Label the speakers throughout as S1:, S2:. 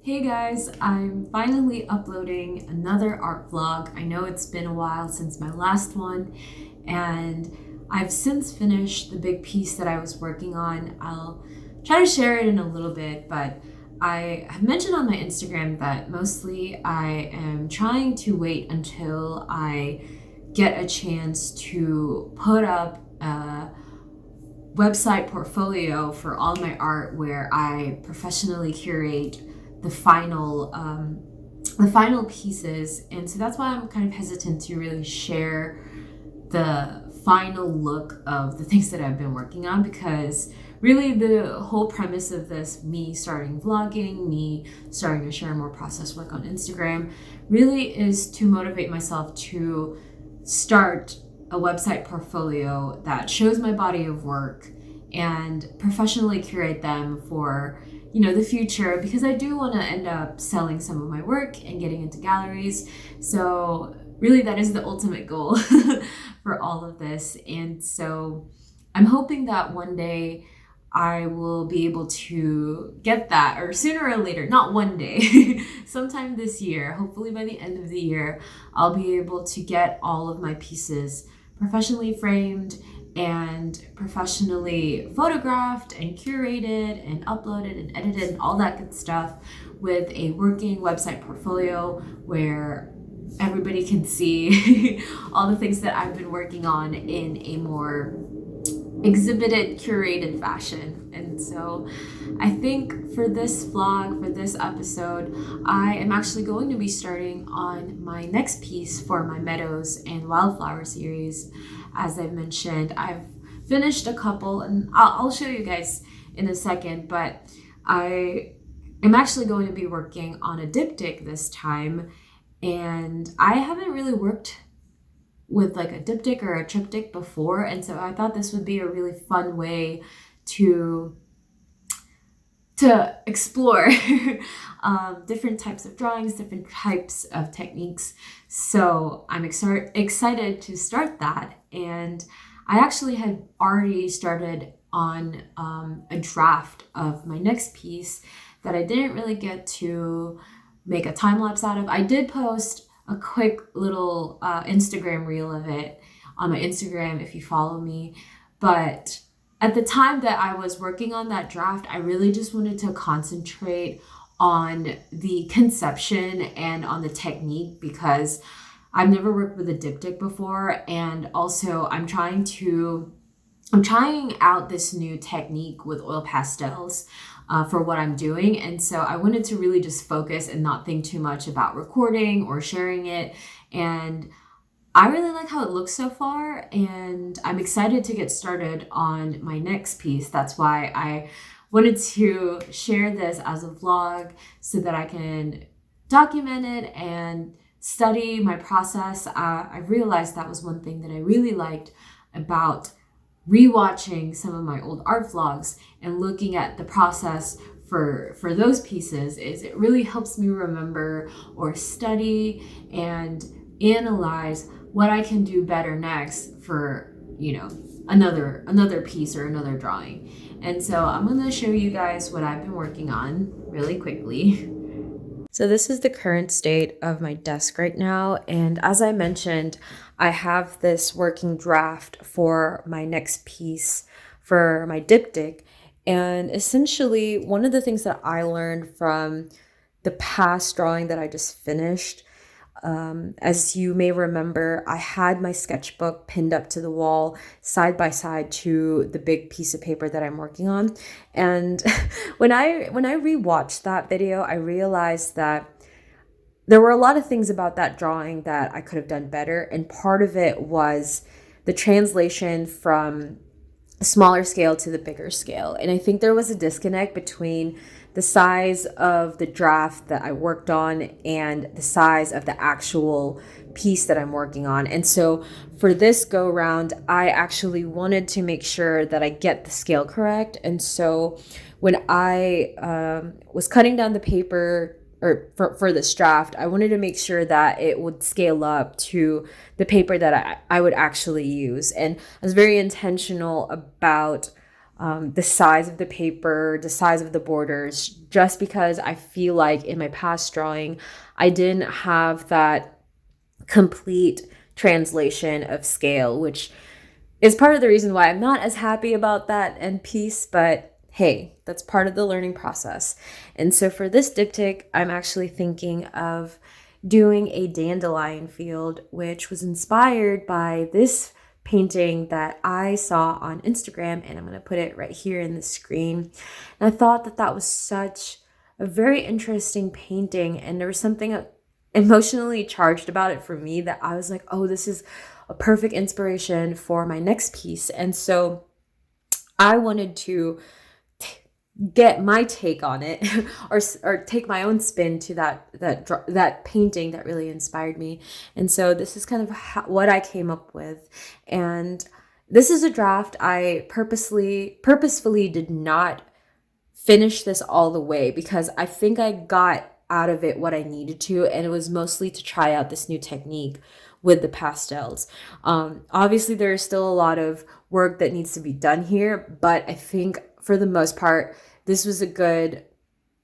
S1: Hey guys, I'm finally uploading another art vlog. I know it's been a while since my last one, and I've since finished the big piece that I was working on. I'll try to share it in a little bit, but I have mentioned on my Instagram that mostly I am trying to wait until I get a chance to put up a website portfolio for all my art where I professionally curate the final pieces. And so that's why I'm kind of hesitant to really share the final look of the things that I've been working on, because really the whole premise of this, me starting vlogging, me starting to share more process work on Instagram, really is to motivate myself to start a website portfolio that shows my body of work and professionally curate them for the future, because I do want to end up selling some of my work and getting into galleries. So really that is the ultimate goal for all of this. And so I'm hoping that one day I will be able to get that, or sooner or later, not one day, sometime this year, hopefully by the end of the year, I'll be able to get all of my pieces professionally framed and professionally photographed and curated and uploaded and edited and all that good stuff, with a working website portfolio where everybody can see all the things that I've been working on in a more exhibited, curated fashion. And so I think for this vlog, for this episode, I am actually going to be starting on my next piece for my Meadows and Wildflower series. As I've mentioned, I've finished a couple, and I'll show you guys in a second, but I am actually going to be working on a diptych this time, and I haven't really worked with like a diptych or a triptych before, and so I thought this would be a really fun way to explore different types of drawings, different types of techniques. So I'm excited to start that. And I actually had already started on a draft of my next piece that I didn't really get to make a time lapse out of. I did post a quick little Instagram reel of it on my Instagram if you follow me, but at the time that I was working on that draft, I really just wanted to concentrate on the conception and on the technique, because I've never worked with a diptych before, and also I'm trying out this new technique with oil pastels for what I'm doing. And so I wanted to really just focus and not think too much about recording or sharing it. And I really like how it looks so far, and I'm excited to get started on my next piece. That's why I wanted to share this as a vlog, so that I can document it and study my process. I realized that was one thing that I really liked about rewatching some of my old art vlogs and looking at the process for those pieces, is it really helps me remember or study and analyze what I can do better next for another piece or another drawing. And so I'm going to show you guys what I've been working on really quickly. So this is the current state of my desk right now, and as I mentioned, I have this working draft for my next piece for my diptych. And essentially, one of the things that I learned from the past drawing that I just finished, as you may remember, I had my sketchbook pinned up to the wall side by side to the big piece of paper that I'm working on. And when I rewatched that video, I realized that there were a lot of things about that drawing that I could have done better. And part of it was the translation from a smaller scale to the bigger scale. And I think there was a disconnect between the size of the draft that I worked on and the size of the actual piece that I'm working on. And so for this go round, I actually wanted to make sure that I get the scale correct. And so when I was cutting down the paper, or for this draft, I wanted to make sure that it would scale up to the paper that I would actually use. And I was very intentional about the size of the paper, the size of the borders, just because I feel like in my past drawing, I didn't have that complete translation of scale, which is part of the reason why I'm not as happy about that end piece, but hey, that's part of the learning process. And so for this diptych, I'm actually thinking of doing a dandelion field, which was inspired by this painting that I saw on Instagram, and I'm going to put it right here in the screen. And I thought that that was such a very interesting painting, and there was something emotionally charged about it for me that I was like, oh, this is a perfect inspiration for my next piece. And so I wanted to get my take on it or take my own spin to that painting that really inspired me. And so this is kind of what I came up with. And this is a draft. I purposefully did not finish this all the way because I think I got out of it what I needed to, and it was mostly to try out this new technique with the pastels. Obviously, there is still a lot of work that needs to be done here, but I think for the most part, this was a good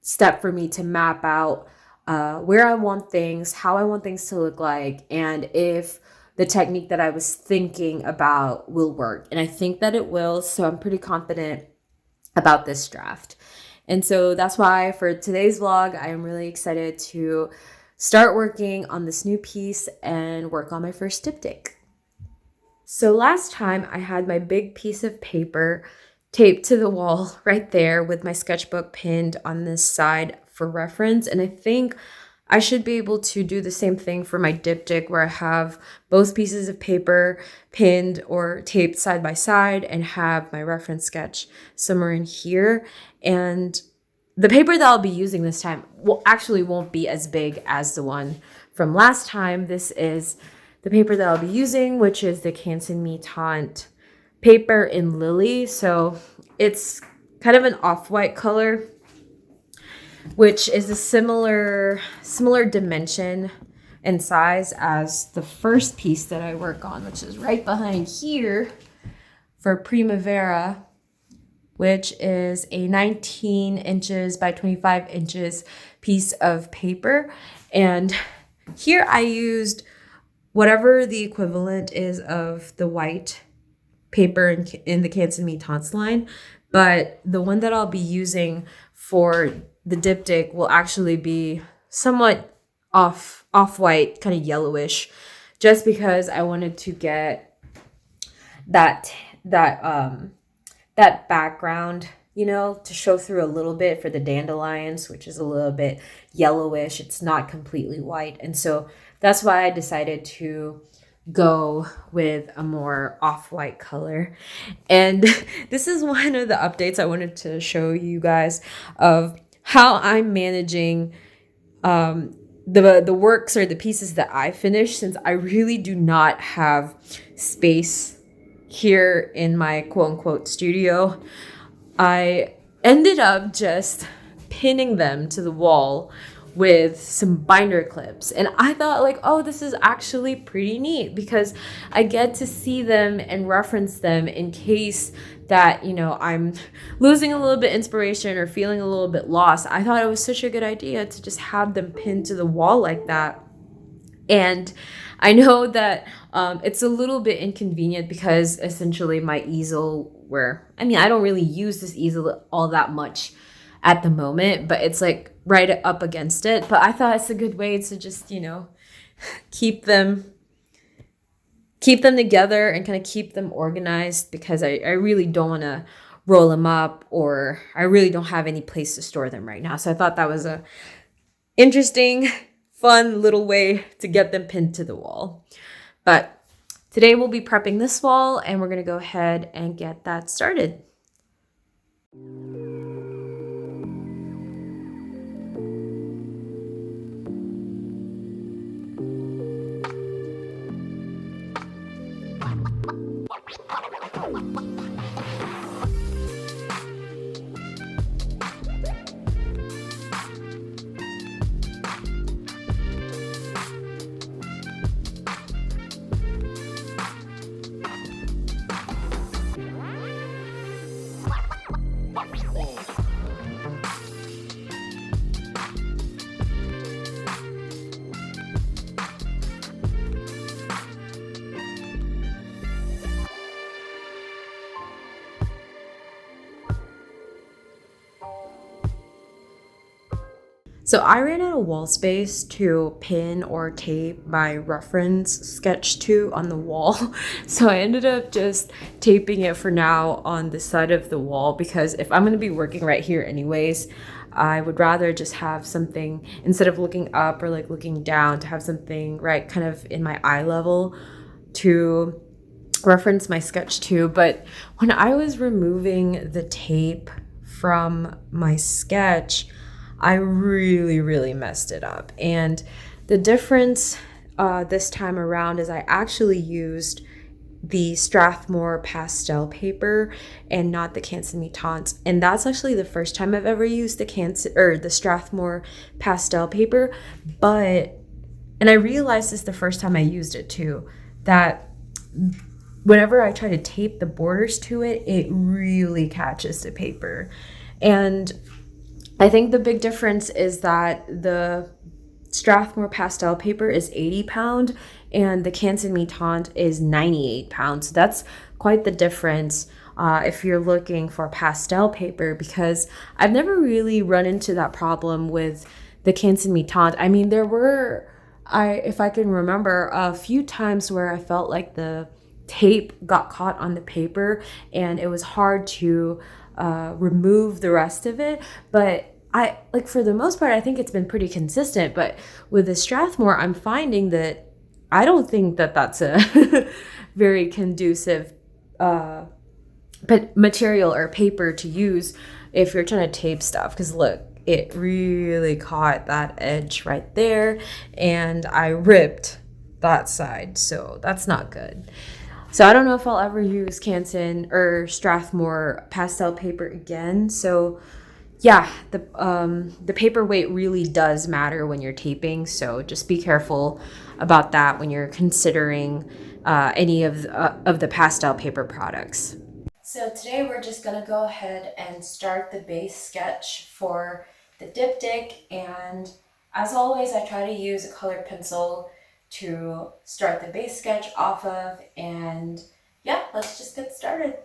S1: step for me to map out where I want things, how I want things to look like, and if the technique that I was thinking about will work. And I think that it will, so I'm pretty confident about this draft. And so that's why for today's vlog, I am really excited to start working on this new piece and work on my first diptych. So last time I had my big piece of paper taped to the wall right there with my sketchbook pinned on this side for reference. And I think I should be able to do the same thing for my diptych, where I have both pieces of paper pinned or taped side by side and have my reference sketch somewhere in here. And the paper that I'll be using this time won't be as big as the one from last time. This is the paper that I'll be using, which is the Canson Mi-Tinte paper in Lily. So it's kind of an off-white color, which is a similar dimension and size as the first piece that I work on, which is right behind here for Primavera, which is a 19 inches by 25 inches piece of paper. And here I used whatever the equivalent is of the white paper in the Canson Mi-Tintes line, but the one that I'll be using for the diptych will actually be somewhat off-white, kind of yellowish, just because I wanted to get that background, to show through a little bit for the dandelions, which is a little bit yellowish. It's not completely white. And so that's why I decided to go with a more off-white color. And this is one of the updates I wanted to show you guys of how I'm managing the works or the pieces that I finished, since I really do not have space here in my quote-unquote studio. I ended up just pinning them to the wall with some binder clips. And I thought like, oh, this is actually pretty neat because I get to see them and reference them in case that, I'm losing a little bit inspiration or feeling a little bit lost. I thought it was such a good idea to just have them pinned to the wall like that. And I know that it's a little bit inconvenient because essentially my easel, I don't really use this easel all that much at the moment, but it's like right up against it. But I thought it's a good way to just, keep them together and kind of keep them organized, because I really don't want to roll them up, or I really don't have any place to store them right now. So I thought that was a interesting, fun little way to get them pinned to the wall. But today we'll be prepping this wall, and we're going to go ahead and get that started.
S2: So I ran out of wall space to pin or tape my reference sketch to on the wall. So I ended up just taping it for now on the side of the wall, because if I'm going to be working right here anyways, I would rather just have something, instead of looking up or like looking down, to have something right kind of in my eye level to reference my sketch to. But when I was removing the tape from my sketch, I really messed it up. And the difference this time around is I actually used the Strathmore pastel paper and not the Canson Mitante. And that's actually the first time I've ever used the Strathmore pastel paper. And I realized this the first time I used it too, that whenever I try to tape the borders to it, it really catches the paper. And I think the big difference is that the Strathmore pastel paper is 80 pound and the Canson Mitante is 98 pounds. So that's quite the difference if you're looking for pastel paper, because I've never really run into that problem with the Canson Mitante. I mean, there were, if I can remember, a few times where I felt like the tape got caught on the paper and it was hard to remove the rest of it. But I, like, for the most part, I think it's been pretty consistent. But with the Strathmore, I'm finding that I don't think that that's a very conducive material or paper to use if you're trying to tape stuff. Because look, it really caught that edge right there, and I ripped that side, so that's not good. So I don't know if I'll ever use Canson or Strathmore pastel paper again. So yeah, the paper weight really does matter when you're taping, so just be careful about that when you're considering any of the pastel paper products. So today we're just going to go ahead and start the base sketch for the diptych, and as always I try to use a colored pencil to start the base sketch off of, and yeah, let's just get started.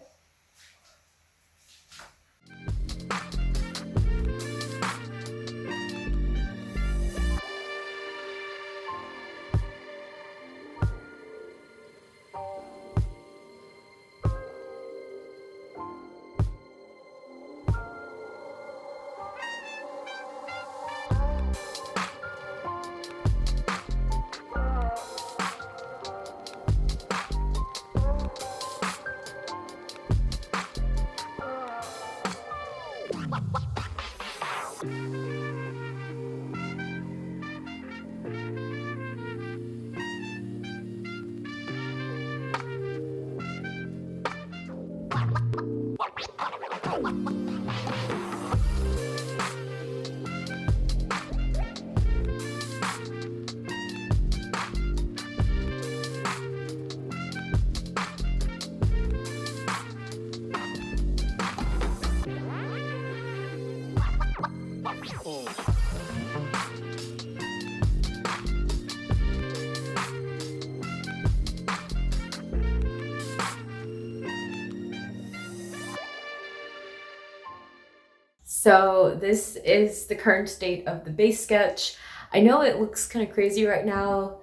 S2: So this is the current state of the base sketch. I know it looks kind of crazy right now,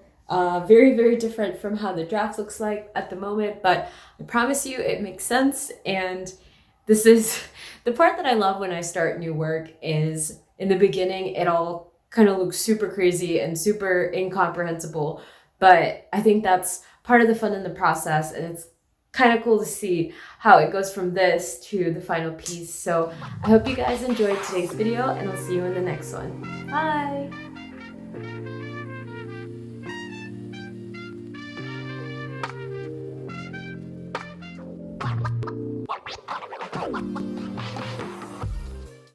S2: very different from how the draft looks like at the moment, but I promise you it makes sense. And this is the part that I love when I start new work. Is in the beginning it all kind of looks super crazy and super incomprehensible, but I think that's part of the fun in the process, and it's kind of cool to see how it goes from this to the final piece. So I hope you guys enjoyed today's video, and I'll see you in the next one. Bye!